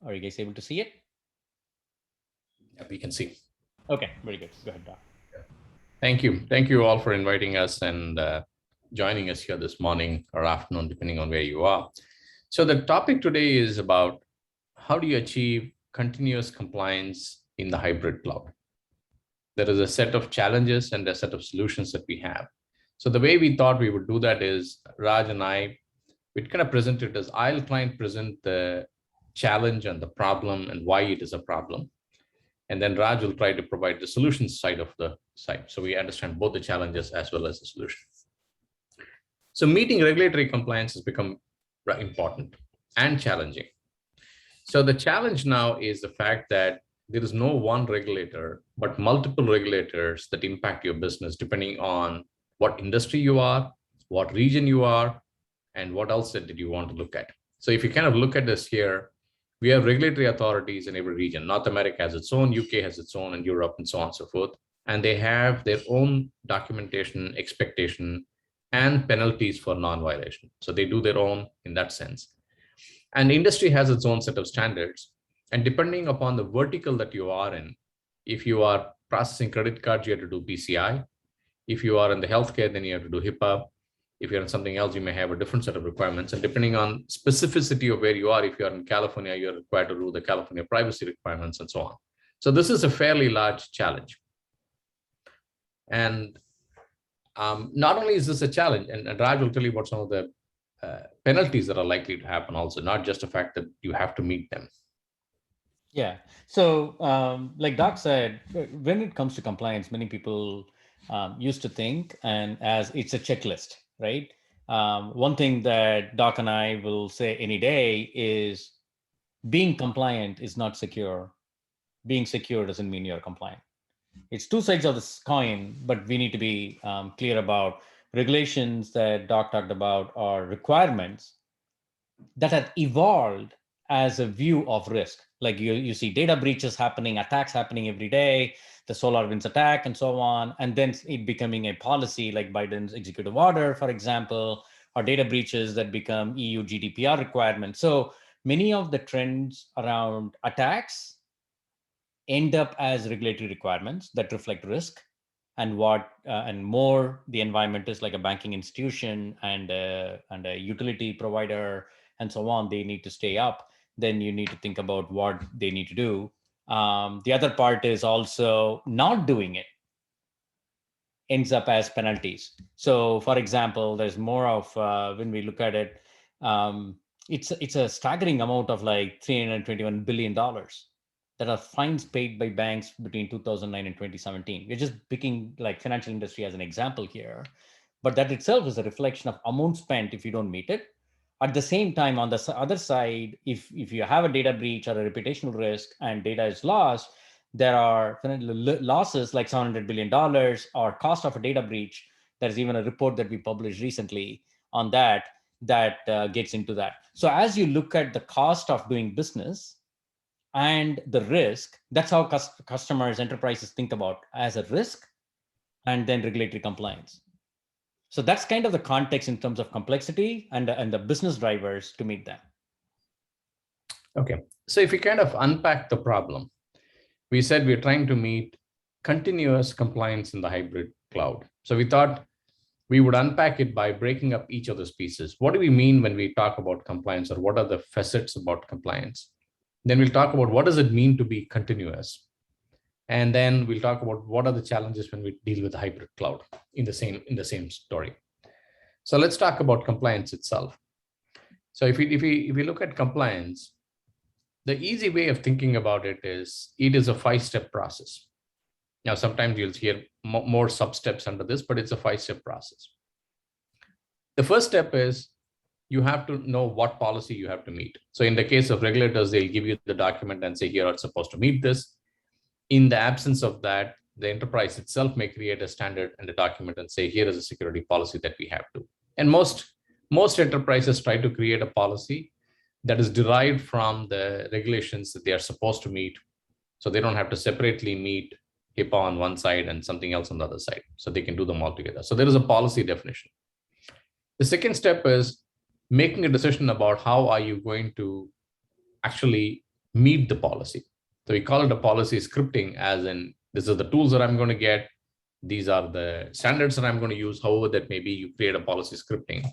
Are you guys able to see it? Yeah, we can see. Okay, very good. Go ahead, Doc. Thank you. Thank you all for inviting us and joining us here this morning or afternoon, depending on where you are. So the topic today is about how do you achieve continuous compliance in the hybrid cloud? There is a set of challenges and a set of solutions that we have. So the way we thought we would do that is Raj and I, we'd kind of present it as I'll try and present the challenge and the problem and why it is a problem. And then Raj will try to provide the solutions side of the site. So we understand both the challenges as well as the solution. So meeting regulatory compliance has become important and challenging. So the challenge now is the fact that there is no one regulator, but multiple regulators that impact your business depending on what industry you are, what region you are, and what else did you want to look at. So if you kind of look at this here, we have regulatory authorities in every region. North America has its own, UK has its own, and Europe, and so on and so forth. And they have their own documentation, expectation, and penalties for non-violation. So they do their own in that sense. And industry has its own set of standards. And depending upon the vertical that you are in, if you are processing credit cards, you have to do PCI. If you are in the healthcare, then you have to do HIPAA. If you're in something else, you may have a different set of requirements. And depending on specificity of where you are, if you're in California, you're required to do the California privacy requirements and so on. So this is a fairly large challenge. And not only is this a challenge, and Raj will tell you about some of the penalties that are likely to happen also, not just the fact that you have to meet them. Yeah. So, like Doc said, when it comes to compliance, many people used to think and as it's a checklist, right? One thing that Doc and I will say any day is being compliant is not secure. Being secure doesn't mean you're compliant. It's two sides of this coin, but we need to be clear about regulations that Doc talked about are requirements that have evolved as a view of risk. Like you see data breaches happening, attacks happening every day, the SolarWinds attack and so on, and then it becoming a policy like Biden's executive order, for example, or data breaches that become EU GDPR requirements. So many of the trends around attacks end up as regulatory requirements that reflect risk and what and more the environment is like a banking institution and a utility provider and so on, they need to stay up, then you need to think about what they need to do. The other part is also not doing it ends up as penalties. So for example, there's more of when we look at it, it's a staggering amount of like $321 billion that are fines paid by banks between 2009 and 2017. We're just picking like financial industry as an example here, but that itself is a reflection of amount spent if you don't meet it. At the same time, on the other side, if you have a data breach or a reputational risk and data is lost, there are losses like $700 billion or cost of a data breach. There's even a report that we published recently on that gets into that. So as you look at the cost of doing business and the risk, that's how customers, enterprises think about as a risk and then regulatory compliance. So that's kind of the context in terms of complexity and the business drivers to meet that. Okay, so if we kind of unpack the problem, we said we're trying to meet continuous compliance in the hybrid cloud. So we thought we would unpack it by breaking up each of those pieces. What do we mean when we talk about compliance, or what are the facets about compliance? Then we'll talk about what does it mean to be continuous. And then we'll talk about what are the challenges when we deal with the hybrid cloud in the same story. So let's talk about compliance itself. So if we look at compliance, the easy way of thinking about it is a 5-step process. Now, sometimes you'll hear more sub-steps under this, but it's a 5-step process. The first step is you have to know what policy you have to meet. So in the case of regulators, they'll give you the document and say, here, it's supposed to meet this. In the absence of that, the enterprise itself may create a standard and a document and say, here is a security policy that we have to. And most enterprises try to create a policy that is derived from the regulations that they are supposed to meet. So they don't have to separately meet HIPAA on one side and something else on the other side. So they can do them all together. So there is a policy definition. The second step is making a decision about how are you going to actually meet the policy. So we call it a policy scripting, as in this is the tools that I'm going to get. These are the standards that I'm going to use. However, that maybe you create a policy scripting.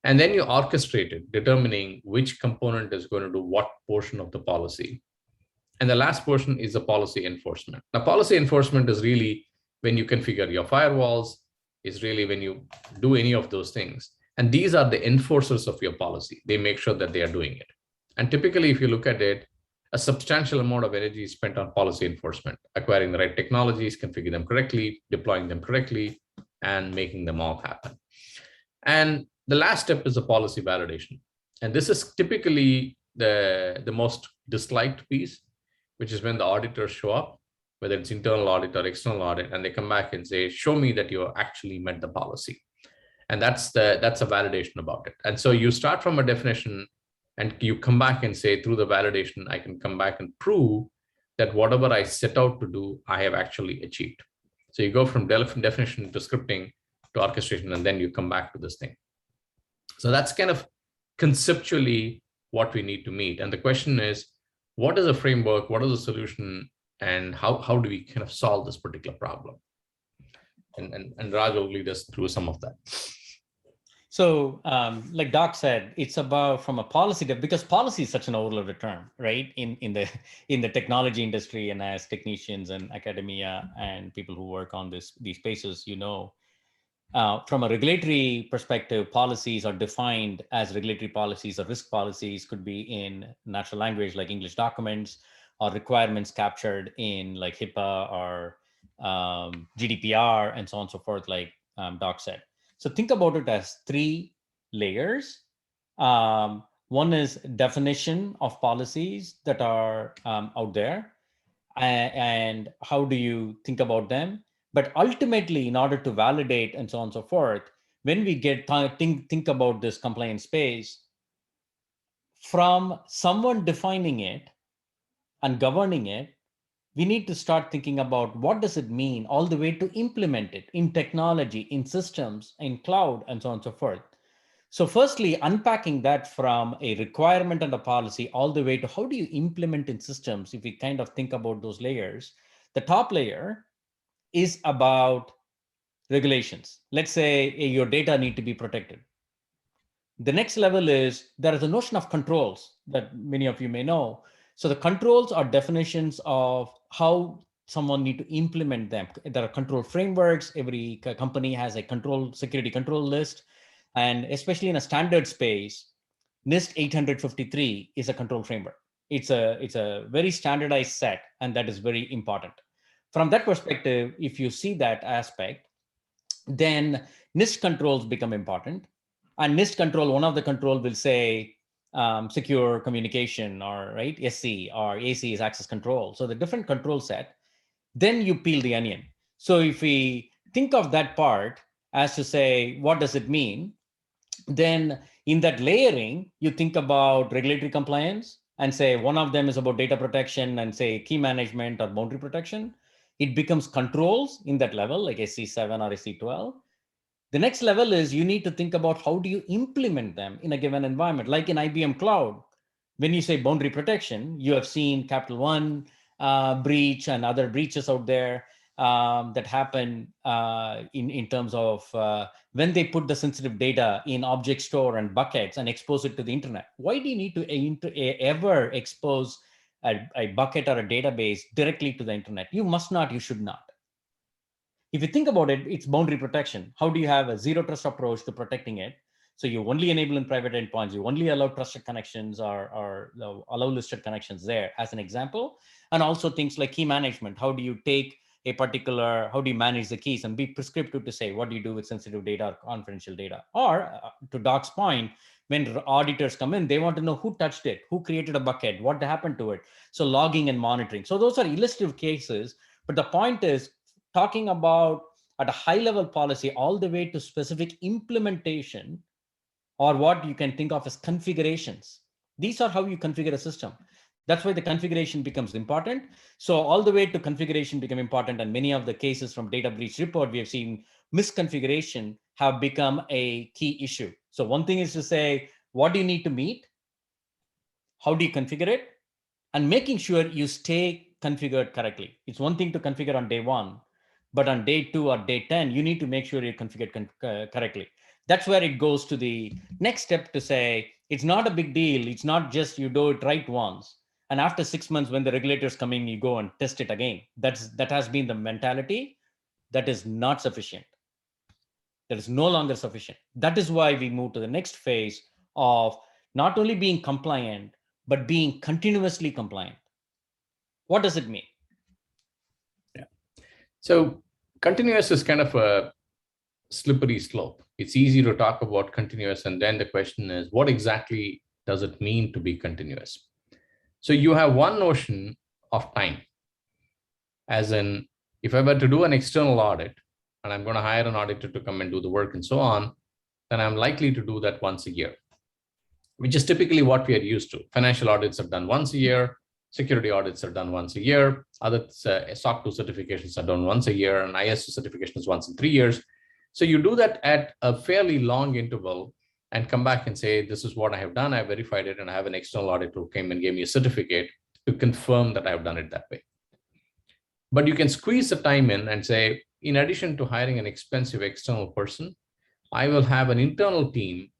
And then you orchestrate it, determining which component is going to do what portion of the policy. And the last portion is the policy enforcement. Now, policy enforcement is really when you configure your firewalls, is really when you do any of those things. And these are the enforcers of your policy. They make sure that they are doing it. And typically, if you look at it, a substantial amount of energy is spent on policy enforcement, acquiring the right technologies, configuring them correctly, deploying them correctly, and making them all happen. And the last step is the policy validation. And this is typically the most disliked piece, which is when the auditors show up, whether it's internal audit or external audit, and they come back and say, show me that you actually met the policy. And that's a validation about it. And so you start from a definition and you come back and say, through the validation, I can come back and prove that whatever I set out to do, I have actually achieved. So you go from definition to scripting to orchestration, and then you come back to this thing. So that's kind of conceptually what we need to meet. And the question is, what is a framework? What is a solution? And how do we kind of solve this particular problem? And Raj will lead us through some of that. So, like Doc said, it's about from a policy because policy is such an overloaded term, right? In the technology industry, and as technicians and academia and people who work on these spaces, from a regulatory perspective, policies are defined as regulatory policies or risk policies, could be in natural language like English documents, or requirements captured in like HIPAA or GDPR and so on and so forth, like Doc said. So think about it as three layers. One is definition of policies that are out there, and how do you think about them? But ultimately, in order to validate and so on and so forth, when we think about this compliance space, from someone defining it and governing it, we need to start thinking about what does it mean all the way to implement it in technology, in systems, in cloud, and so on and so forth. So firstly, unpacking that from a requirement and a policy all the way to how do you implement in systems, if we kind of think about those layers. The top layer is about regulations. Let's say your data need to be protected. The next level is there is a notion of controls that many of you may know. So the controls are definitions of how someone need to implement them. There are control frameworks. Every company has a security control list. And especially in a standard space, NIST 853 is a control framework. It's a very standardized set, and that is very important. From that perspective, if you see that aspect, then NIST controls become important. And NIST control, one of the control will say secure communication, or right, SC, or AC is access control. So the different control set, then you peel the onion. So if we think of that part as to say, what does it mean? Then in that layering, you think about regulatory compliance and say one of them is about data protection and say key management or boundary protection. It becomes controls in that level, like SC7 or SC12. The next level is you need to think about how do you implement them in a given environment, like in IBM Cloud. When you say boundary protection, you have seen Capital One breach and other breaches out there that happen in terms of when they put the sensitive data in object store and buckets and expose it to the internet. Why do you need to ever expose a bucket or a database directly to the internet? You must not, you should not. If you think about it, it's boundary protection. How do you have a zero trust approach to protecting it? So you only enable in private endpoints, you only allow trusted connections, or allow listed connections there as an example. And also things like key management. How do you take how do you manage the keys and be prescriptive to say, what do you do with sensitive data or confidential data? Or to Doc's point, when auditors come in, they want to know who touched it, who created a bucket, what happened to it. So logging and monitoring. So those are illustrative cases. But the point is, talking about at a high level policy all the way to specific implementation, or what you can think of as configurations. These are how you configure a system. That's why the configuration becomes important. So all the way to configuration become important. And many of the cases from data breach report, we have seen misconfiguration have become a key issue. So one thing is to say, what do you need to meet? How do you configure it? and making sure you stay configured correctly. It's one thing to configure on day one, but on day 2 or day 10, you need to make sure you're configured correctly. That's where it goes to the next step to say, it's not a big deal. It's not just you do it right once. And after 6 months, when the regulators come in, you go and test it again. That has been the mentality. That is not sufficient. That is no longer sufficient. That is why we move to the next phase of not only being compliant, but being continuously compliant. What does it mean? Yeah. So continuous is kind of a slippery slope. It's easy to talk about continuous, and then the question is, what exactly does it mean to be continuous? So you have one notion of time, as in, if I were to do an external audit and I'm going to hire an auditor to come and do the work and so on, then I'm likely to do that once a year, which is typically what we are used to. Financial audits are done once a year, security audits are done once a year, other SOC 2 certifications are done once a year, and ISO certification is once in 3 years. So you do that at a fairly long interval and come back and say, this is what I have done, I verified it, and I have an external auditor who came and gave me a certificate to confirm that I've done it that way. But you can squeeze the time in and say, in addition to hiring an expensive external person, I will have an internal team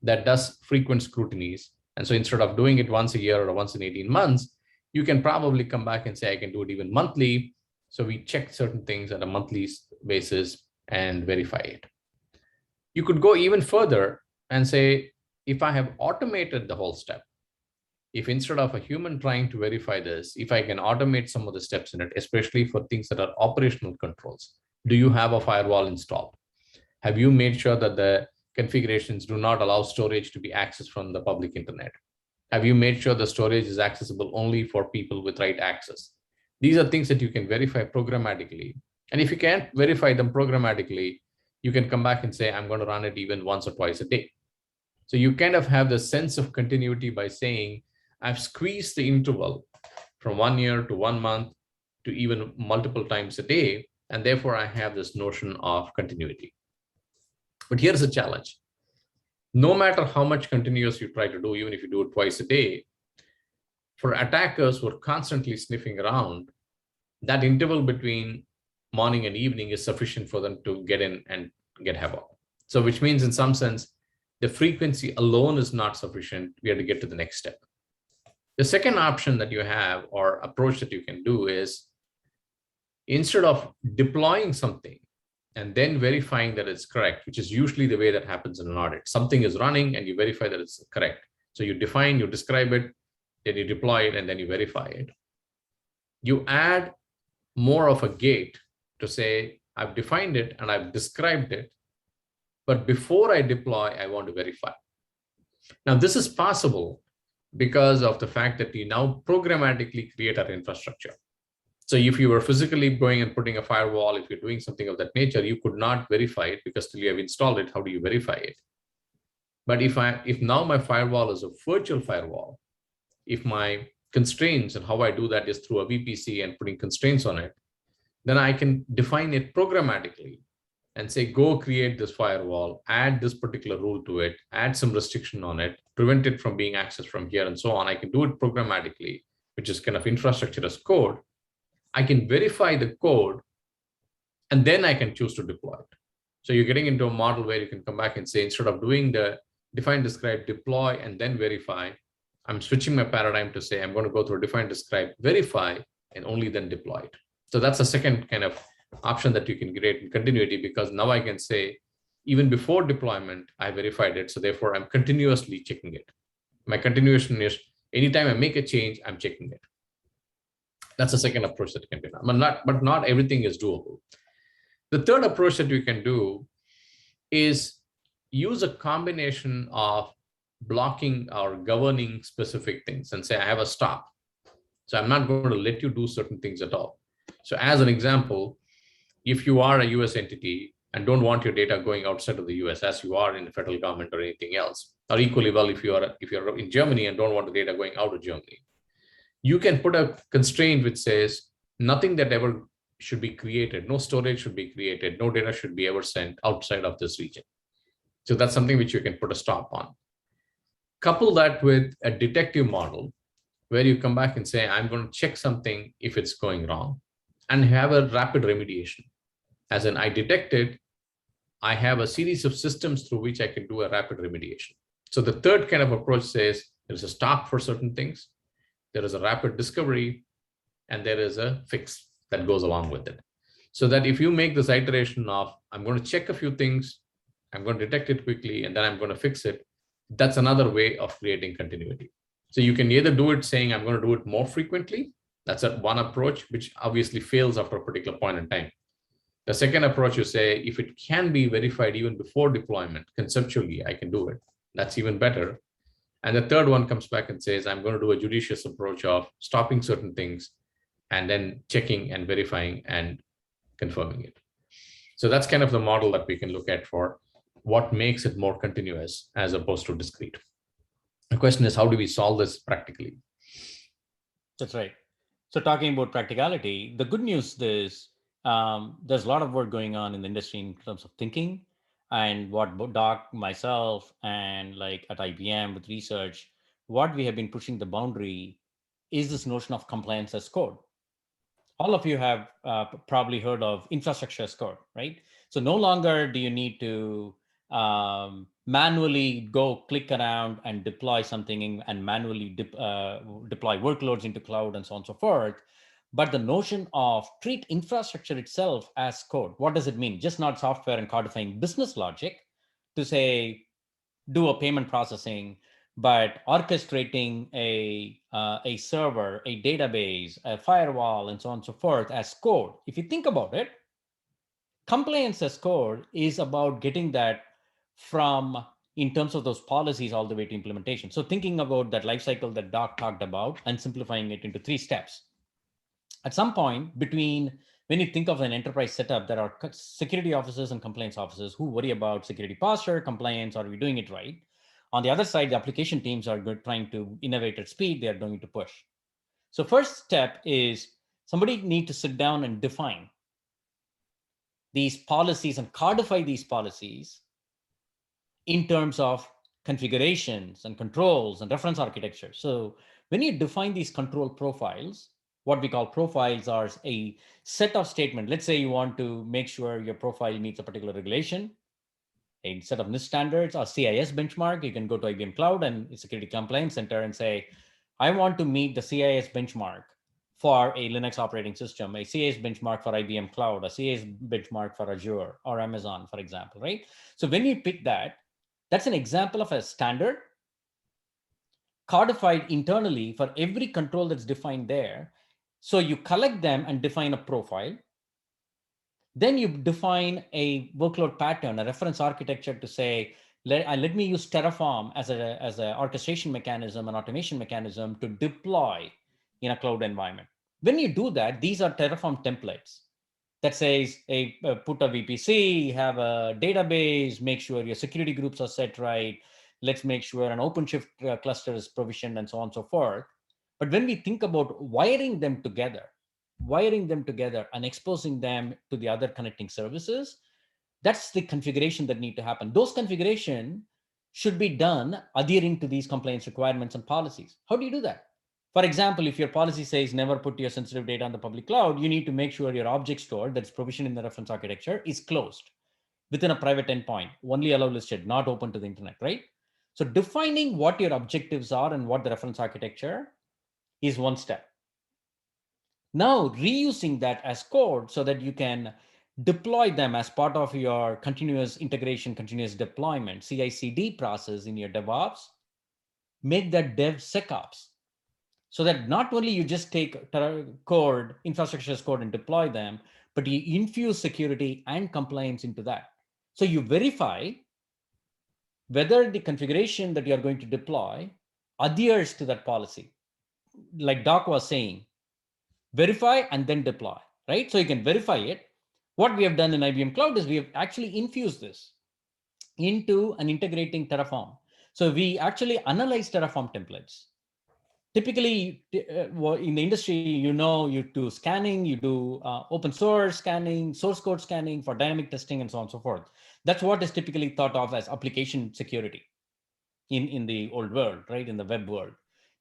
that does frequent scrutinies. And so instead of doing it once a year or once in 18 months, you can probably come back and say, I can do it even monthly. So we check certain things at a monthly basis and verify it. You could go even further and say, if I have automated the whole step, if instead of a human trying to verify this, if I can automate some of the steps in it, especially for things that are operational controls, do you have a firewall installed? Have you made sure that the configurations do not allow storage to be accessed from the public internet? Have you made sure the storage is accessible only for people with right access? These are things that you can verify programmatically. And if you can't verify them programmatically, you can come back and say, I'm going to run it even once or twice a day. So you kind of have the sense of continuity by saying, I've squeezed the interval from 1 year to 1 month to even multiple times a day. And therefore, I have this notion of continuity. But here's the challenge. No matter how much continuous you try to do, even if you do it twice a day, for attackers who are constantly sniffing around, that interval between morning and evening is sufficient for them to get in and get havoc. So which means in some sense, the frequency alone is not sufficient. We have to get to the next step. The second option that you have or approach that you can do is, instead of deploying something and then verifying that it's correct, which is usually the way that happens in an audit. Something is running and you verify that it's correct. So you define, you describe it, then you deploy it, and then you verify it. You add more of a gate to say, I've defined it and I've described it, but before I deploy, I want to verify. Now, this is possible because of the fact that we now programmatically create our infrastructure. So if you were physically going and putting a firewall, if you're doing something of that nature, you could not verify it because till you have installed it, how do you verify it? But if now my firewall is a virtual firewall, if my constraints and how I do that is through a VPC and putting constraints on it, then I can define it programmatically and say, go create this firewall, add this particular rule to it, add some restriction on it, prevent it from being accessed from here and so on. I can do it programmatically, which is kind of infrastructure as code. I can verify the code, and then I can choose to deploy it. So you're getting into a model where you can come back and say, instead of doing the define, describe, deploy, and then verify, I'm switching my paradigm to say, I'm going to go through define, describe, verify, and only then deploy it. So that's the second kind of option that you can create in continuity, because now I can say, even before deployment, I verified it. So therefore, I'm continuously checking it. My continuation is anytime I make a change, I'm checking it. That's the second approach that can be done, but not everything is doable. The third approach that you can do is use a combination of blocking or governing specific things and say, I have a stop. So I'm not going to let you do certain things at all. So as an example, if you are a US entity and don't want your data going outside of the US, as you are in the federal government or anything else, or equally well, if you're in Germany and don't want the data going out of Germany, you can put a constraint which says nothing that ever should be created, no storage should be created, no data should be ever sent outside of this region. So that's something which you can put a stop on. Couple that with a detective model, where you come back and say, I'm going to check something if it's going wrong and have a rapid remediation. As in, I detected, I have a series of systems through which I can do a rapid remediation. So the third kind of approach says there's a stop for certain things, there is a rapid discovery, and there is a fix that goes along with it. So that if you make this iteration of, I'm going to check a few things, I'm going to detect it quickly, and then I'm going to fix it, that's another way of creating continuity. So you can either do it saying, I'm going to do it more frequently. That's one approach, which obviously fails after a particular point in time. The second approach, you say, if it can be verified even before deployment, conceptually, I can do it. That's even better. And the third one comes back and says, I'm going to do a judicious approach of stopping certain things and then checking and verifying and confirming it. So that's kind of the model that we can look at for what makes it more continuous as opposed to discrete. The question is, how do we solve this practically? That's right. So talking about practicality, the good news is there's a lot of work going on in the industry in terms of thinking, and what Doc, myself, and like at IBM with research, what we have been pushing the boundary is this notion of compliance as code. All of you have probably heard of infrastructure as code, right? So no longer do you need to manually go click around and deploy something and manually deploy workloads into cloud and so on and so forth. But the notion of treat infrastructure itself as code, what does it mean? Just not software and codifying business logic to say, do a payment processing, but orchestrating a server, a database, a firewall, and so on and so forth as code. If you think about it, compliance as code is about getting that from in terms of those policies all the way to implementation. So thinking about that life cycle that Doc talked about and simplifying it into 3 steps. At some point between when you think of an enterprise setup, there are security officers and compliance officers who worry about security posture, compliance, are we doing it right? On the other side, the application teams are trying to innovate at speed, they are going to push. So first step is somebody need to sit down and define these policies and codify these policies in terms of configurations and controls and reference architecture. So when you define these control profiles, what we call profiles are a set of statements. Let's say you want to make sure your profile meets a particular regulation, a set of NIST standards or CIS benchmark. You can go to IBM Cloud and Security Compliance Center and say, I want to meet the CIS benchmark for a Linux operating system, a CIS benchmark for IBM Cloud, a CIS benchmark for Azure or Amazon, for example, right? So when you pick that, that's an example of a standard codified internally for every control that's defined there. So you collect them and define a profile. Then you define a workload pattern, a reference architecture to say, let me use Terraform as an orchestration mechanism, an automation mechanism to deploy in a cloud environment. When you do that, these are Terraform templates that says, put a VPC, have a database, make sure your security groups are set right. Let's make sure an OpenShift cluster is provisioned and so on and so forth. But when we think about wiring them together and exposing them to the other connecting services, that's the configuration that need to happen. Those configuration should be done adhering to these compliance requirements and policies. How do you do that? For example, if your policy says never put your sensitive data on the public cloud, you need to make sure your object store that's provisioned in the reference architecture is closed within a private endpoint, only allow listed, not open to the internet, right? So defining what your objectives are and what the reference architecture is one step. Now reusing that as code so that you can deploy them as part of your continuous integration, continuous deployment, CI/CD process in your DevOps, make that DevSecOps. So that not only you just take code, infrastructure as code and deploy them, but you infuse security and compliance into that. So you verify whether the configuration that you're going to deploy adheres to that policy. Like Doc was saying, verify and then deploy, right? So you can verify it. What we have done in IBM Cloud is we have actually infused this into an integrating Terraform. So we actually analyze Terraform templates. Typically, in the industry, you do scanning, you do open source scanning, source code scanning for dynamic testing, and so on and so forth. That's what is typically thought of as application security in the old world, right? In the web world.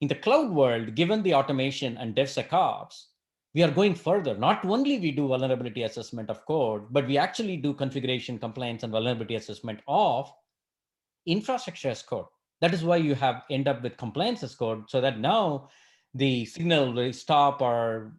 In the cloud world, given the automation and DevSecOps, we are going further. Not only we do vulnerability assessment of code, but we actually do configuration, compliance, and vulnerability assessment of infrastructure as code. That is why you have end up with compliance as code, so that now the signal will stop or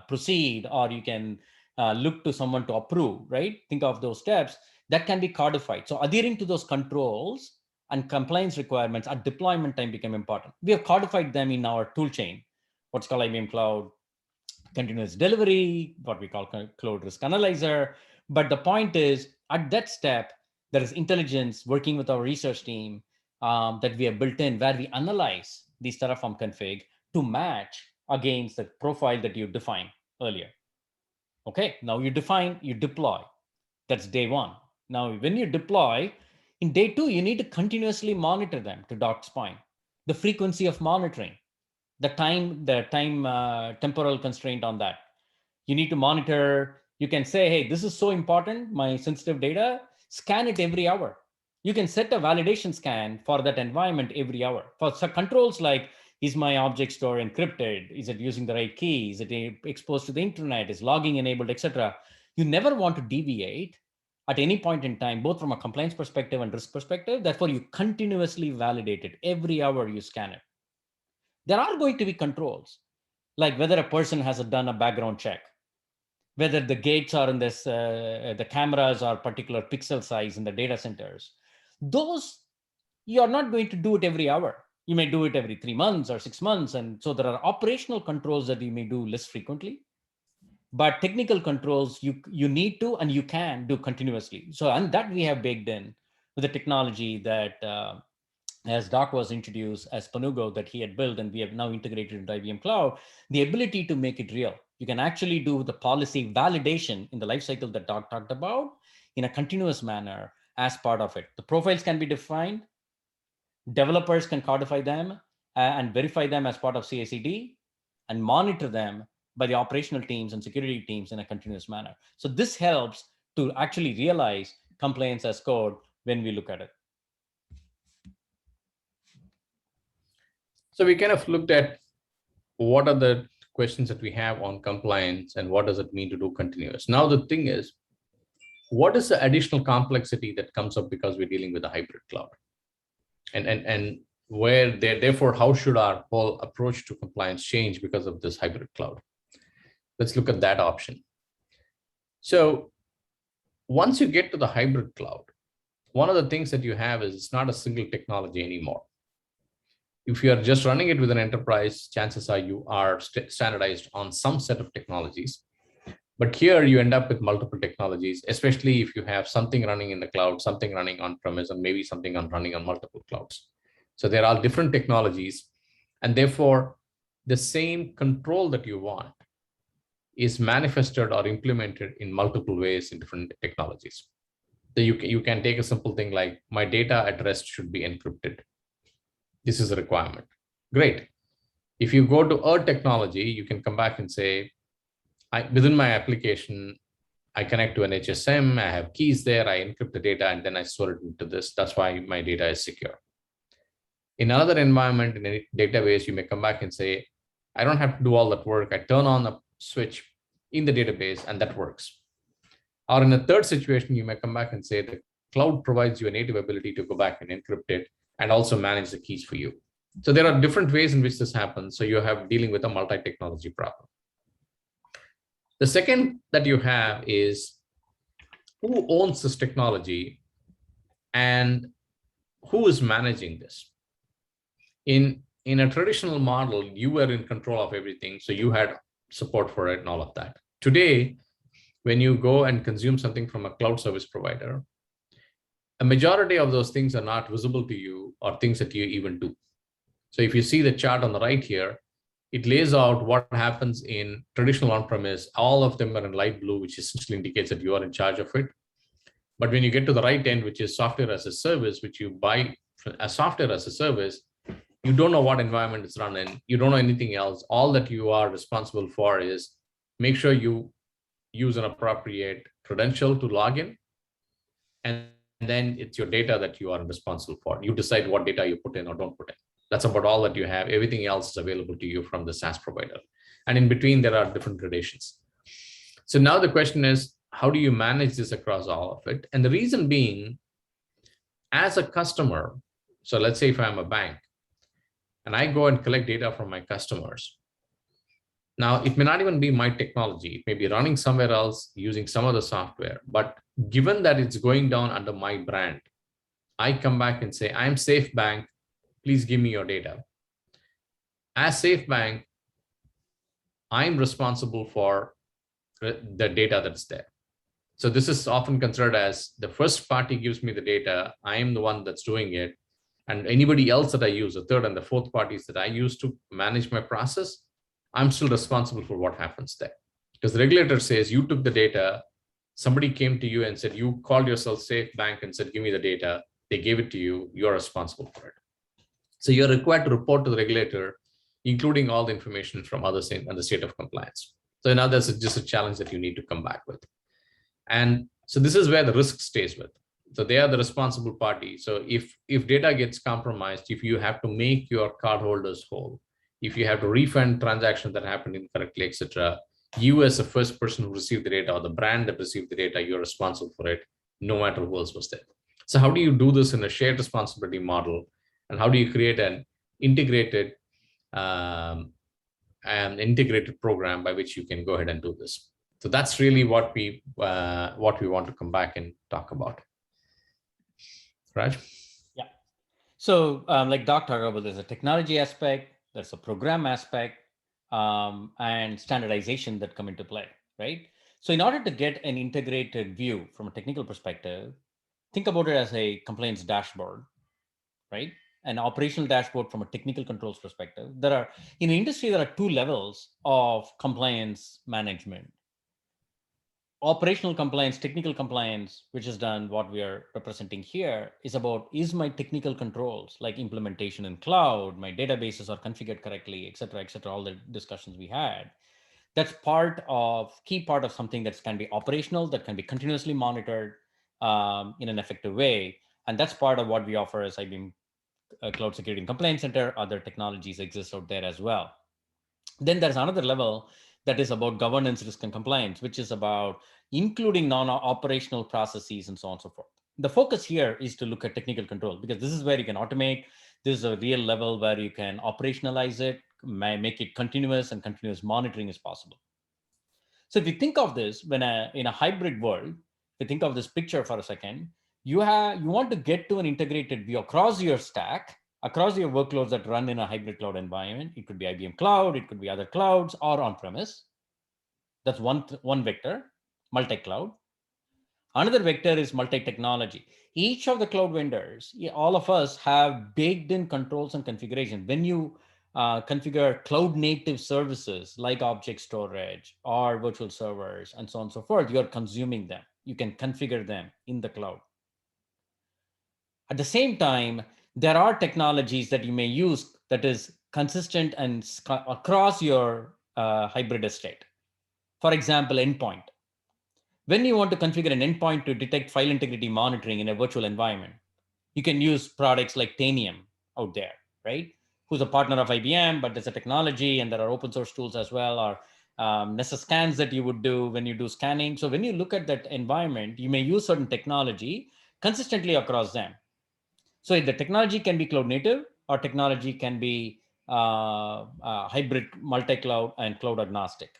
proceed, or you can look to someone to approve, right? Think of those steps that can be codified. So adhering to those controls and compliance requirements at deployment time become important. We have codified them in our tool chain, what's called IBM Cloud continuous delivery, what we call cloud risk analyzer. But the point is, at that step, there is intelligence working with our research team that we have built in, where we analyze these Terraform config to match against the profile that you defined earlier. Okay, now you define, you deploy. That's day one. Now, when you deploy, in day two, you need to continuously monitor them, to Doc's point. The frequency of monitoring, the time temporal constraint on that. You need to monitor. You can say, hey, this is so important, my sensitive data, scan it every hour. You can set a validation scan for that environment every hour. For controls like, is my object store encrypted? Is it using the right key? Is it exposed to the internet? Is logging enabled, etc.? You never want to deviate at any point in time, both from a compliance perspective and risk perspective. Therefore, you continuously validate it. Every hour you scan it. There are going to be controls, like whether a person has done a background check, whether the gates are in this, the cameras are particular pixel size in the data centers. Those, you are not going to do it every hour. You may do it every 3 months or 6 months. And so there are operational controls that you may do less frequently, but technical controls you need to and you can do continuously. So, and that we have baked in with the technology that as Doc was introduced as Panugo that he had built, and we have now integrated into IBM Cloud, the ability to make it real. You can actually do the policy validation in the lifecycle that Doc talked about in a continuous manner as part of it. The profiles can be defined, developers can codify them and verify them as part of CI/CD, and monitor them by the operational teams and security teams in a continuous manner. So this helps to actually realize compliance as code when we look at it. So we kind of looked at what are the questions that we have on compliance and what does it mean to do continuous. Now the thing is, what is the additional complexity that comes up because we're dealing with a hybrid cloud? And where there, therefore, how should our whole approach to compliance change because of this hybrid cloud? Let's look at that option. So once you get to the hybrid cloud, one of the things that you have is it's not a single technology anymore. If you are just running it with an enterprise, chances are you are standardized on some set of technologies. But here you end up with multiple technologies, especially if you have something running in the cloud, something running on premise, and maybe something running on multiple clouds. So there are different technologies, and therefore the same control that you want is manifested or implemented in multiple ways in different technologies. So you can take a simple thing like, my data at rest should be encrypted. This is a requirement. Great. If you go to a technology, you can come back and say, within my application, I connect to an HSM, I have keys there, I encrypt the data, and then I store it into this. That's why my data is secure. In another environment, in a database, you may come back and say, I don't have to do all that work. I turn on a switch in the database and that works. Or in a third situation, you may come back and say the cloud provides you a native ability to go back and encrypt it and also manage the keys for you. So there are different ways in which this happens. So you have dealing with a multi-technology problem. The second that you have is who owns this technology and who is managing this. In a traditional model, you were in control of everything. So you had support for it and all of that. Today, when you go and consume something from a cloud service provider, a majority of those things are not visible to you or things that you even do. So if you see the chart on the right here, it lays out what happens in traditional on-premise. All of them are in light blue, which essentially indicates that you are in charge of it. But when you get to the right end, which is software as a service, which you buy as software as a service, you don't know what environment it's run in. You don't know anything else. All that you are responsible for is make sure you use an appropriate credential to log in. And and then it's your data that you are responsible for. You decide what data you put in or don't put in. That's about all that you have. Everything else is available to you from the SaaS provider. And in between, there are different gradations. So now the question is, how do you manage this across all of it? And the reason being, as a customer, so let's say if I'm a bank and I go and collect data from my customers, now it may not even be my technology. It may be running somewhere else using some other software. But given that it's going down under my brand, I come back and say, I'm Safe Bank, please give me your data. As Safe Bank, I'm responsible for the data that's there. So this is often considered as the first party gives me the data, I am the one that's doing it. And anybody else that I use, the third and the fourth parties that I use to manage my process, I'm still responsible for what happens there. Because the regulator says you took the data, somebody came to you and said, you called yourself Safe Bank and said, give me the data. They gave it to you, you're responsible for it. So you're required to report to the regulator, including all the information from others in the state of compliance. So now there's just a challenge that you need to come back with. And so this is where the risk stays with. So they are the responsible party. So if data gets compromised, if you have to make your cardholders whole, if you have to refund transactions that happened incorrectly, etc., you as the first person who received the data or the brand that received the data, you're responsible for it, no matter who else was there. So how do you do this in a shared responsibility model? And how do you create an integrated program by which you can go ahead and do this? So that's really what we want to come back and talk about. Raj? Yeah. So, like Doc talked about, there's a technology aspect, there's a program aspect, and standardization that come into play, right? So, in order to get an integrated view from a technical perspective, think about it as a compliance dashboard, right? An operational dashboard from a technical controls perspective. There are, in the industry, there are two levels of compliance management: operational compliance, technical compliance, which is done, what we are representing here is about, is my technical controls like implementation in cloud, my databases are configured correctly, et cetera, all the discussions we had. That's key part of something that can be operational, that can be continuously monitored in an effective way. And that's part of what we offer as IBM Cloud Security and Compliance Center. Other technologies exist out there as well. Then there's another level that is about governance, risk, and compliance, which is about including non-operational processes and so on and so forth. The focus here is to look at technical control, because this is where you can automate. This is a real level where you can operationalize it, make it continuous, and continuous monitoring is possible. So if you think of this in a hybrid world, if you think of this picture for a second, you want to get to an integrated view across your stack, across your workloads that run in a hybrid cloud environment. It could be IBM Cloud, it could be other clouds, or on-premise. That's one vector, multi-cloud. Another vector is multi-technology. Each of the cloud vendors, all of us have baked in controls and configuration. When you configure cloud native services like object storage or virtual servers and so on and so forth, you're consuming them. You can configure them in the cloud. At the same time, there are technologies that you may use that is consistent and across your hybrid estate. For example, endpoint. When you want to configure an endpoint to detect file integrity monitoring in a virtual environment, you can use products like Tanium out there, right? Who's a partner of IBM, but there's a technology and there are open source tools as well, or Nessus scans that you would do when you do scanning. So when you look at that environment, you may use certain technology consistently across them. So the technology can be cloud native, or technology can be hybrid, multi-cloud, and cloud agnostic.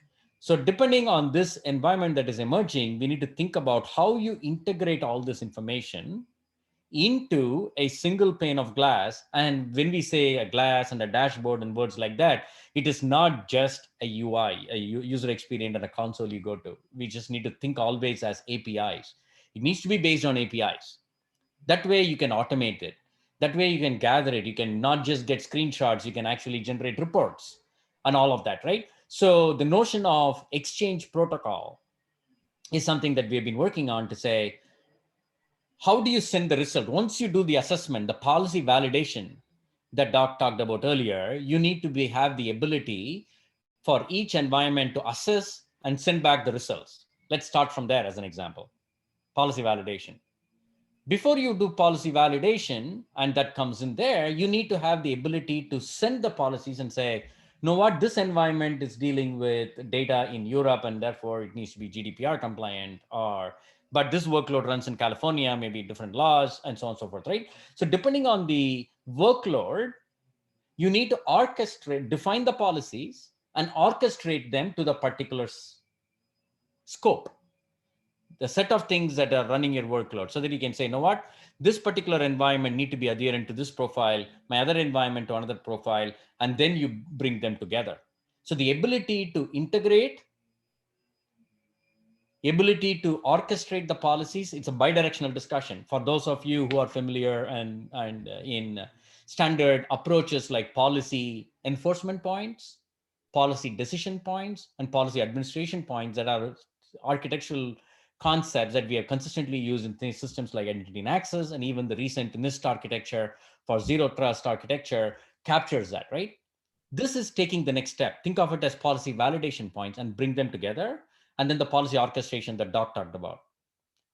So depending on this environment that is emerging, we need to think about how you integrate all this information into a single pane of glass. And when we say a glass and a dashboard and words like that, it is not just a UI, a user experience and a console you go to. We just need to think always as APIs. It needs to be based on APIs. That way you can automate it. That way you can gather it. You can not just get screenshots, you can actually generate reports and all of that, right? So the notion of exchange protocol is something that we've been working on to say, how do you send the result? Once you do the assessment, the policy validation that Doc talked about earlier, you need to have the ability for each environment to assess and send back the results. Let's start from there as an example. Policy validation. Before you do policy validation, and that comes in there, you need to have the ability to send the policies and say, know what, this environment is dealing with data in Europe and therefore it needs to be GDPR compliant, or but this workload runs in California, maybe different laws, and so on and so forth, right? So depending on the workload, you need to orchestrate, define the policies and orchestrate them to the particular scope, the set of things that are running your workload, so that you can say, you know what, this particular environment need to be adherent to this profile, my other environment to another profile, and then you bring them together. So the ability to integrate, ability to orchestrate the policies, it's a bidirectional discussion. For those of you who are familiar and in standard approaches like policy enforcement points, policy decision points, and policy administration points, that are architectural concepts that we have consistently used in things, systems like identity and access, and even the recent NIST architecture for zero trust architecture captures that, right? This is taking the next step. Think of it as policy validation points and bring them together, and then the policy orchestration that Doc talked about.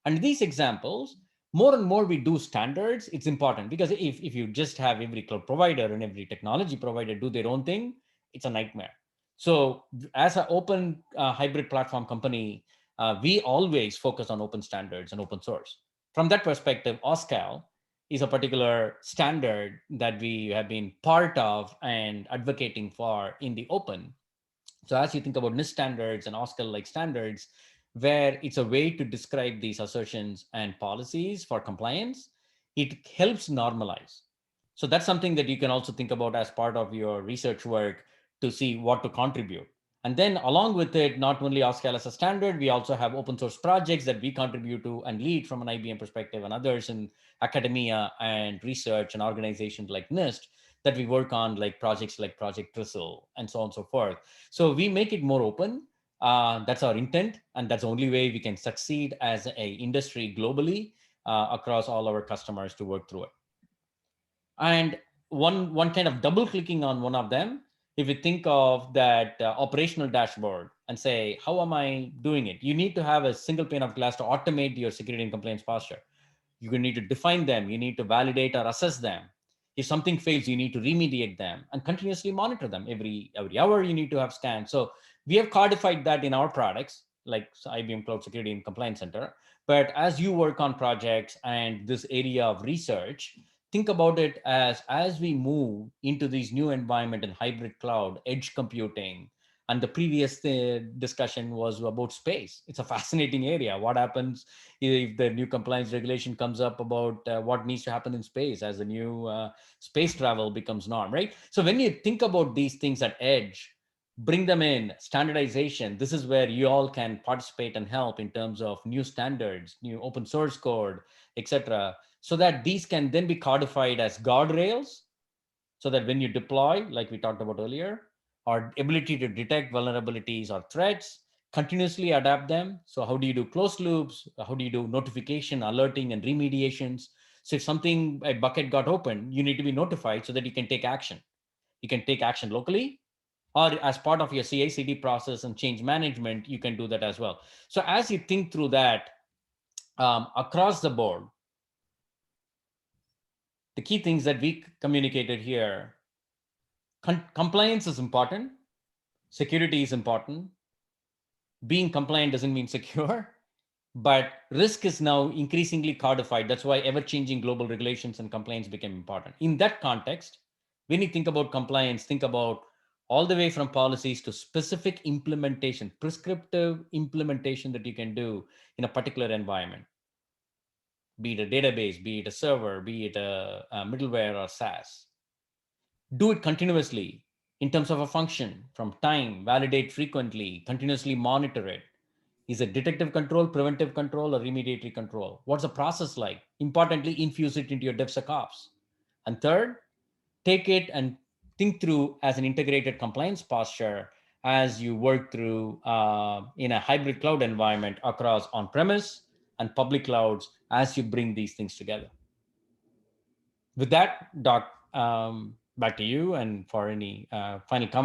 And these examples, more and more we do standards, it's important, because if you just have every cloud provider and every technology provider do their own thing, it's a nightmare. So as an open hybrid platform company, we always focus on open standards and open source. From that perspective, OSCAL is a particular standard that we have been part of and advocating for in the open. So as you think about NIST standards and OSCAL like standards, where it's a way to describe these assertions and policies for compliance, it helps normalize. So that's something that you can also think about as part of your research work to see what to contribute. And then along with it, not only OSCAL as a standard, we also have open source projects that we contribute to and lead from an IBM perspective, and others in academia and research and organizations like NIST that we work on, like projects like Project Tristle and so on and so forth. So we make it more open. That's our intent, and that's the only way we can succeed as a industry globally across all our customers to work through it. And one kind of double clicking on one of them, if you think of that operational dashboard and say, how am I doing it? You need to have a single pane of glass to automate your security and compliance posture. You need to define them, you need to validate or assess them. If something fails, you need to remediate them and continuously monitor them. Every hour you need to have scans. So we have codified that in our products like IBM Cloud Security and Compliance Center. But as you work on projects and this area of research, think about it as we move into these new environment in hybrid cloud, edge computing, and the previous discussion was about space. It's a fascinating area. What happens if the new compliance regulation comes up about what needs to happen in space as the new space travel becomes norm, right? So when you think about these things at edge, bring them in standardization, this is where you all can participate and help in terms of new standards, new open source code, etc., so that these can then be codified as guardrails, so that when you deploy, like we talked about earlier, our ability to detect vulnerabilities or threats, continuously adapt them. So how do you do closed loops? How do you do notification, alerting, and remediations? So if something, a bucket got open, you need to be notified so that you can take action. You can take action locally, or as part of your CI/CD process and change management, you can do that as well. So as you think through that, across the board, the key things that we communicated here: compliance is important, security is important. Being compliant doesn't mean secure, but risk is now increasingly codified. That's why ever changing global regulations and compliance became important. In that context, when you think about compliance, think about all the way from policies to specific implementation, prescriptive implementation that you can do in a particular environment, be it a database, be it a server, be it a middleware or SaaS. Do it continuously in terms of a function, from time, validate frequently, continuously monitor it. Is it detective control, preventive control, or remediatory control? What's the process like? Importantly, infuse it into your DevSecOps. And third, take it and think through as an integrated compliance posture as you work through in a hybrid cloud environment across on-premise and public clouds as you bring these things together. With that, Doc, back to you and for any final comments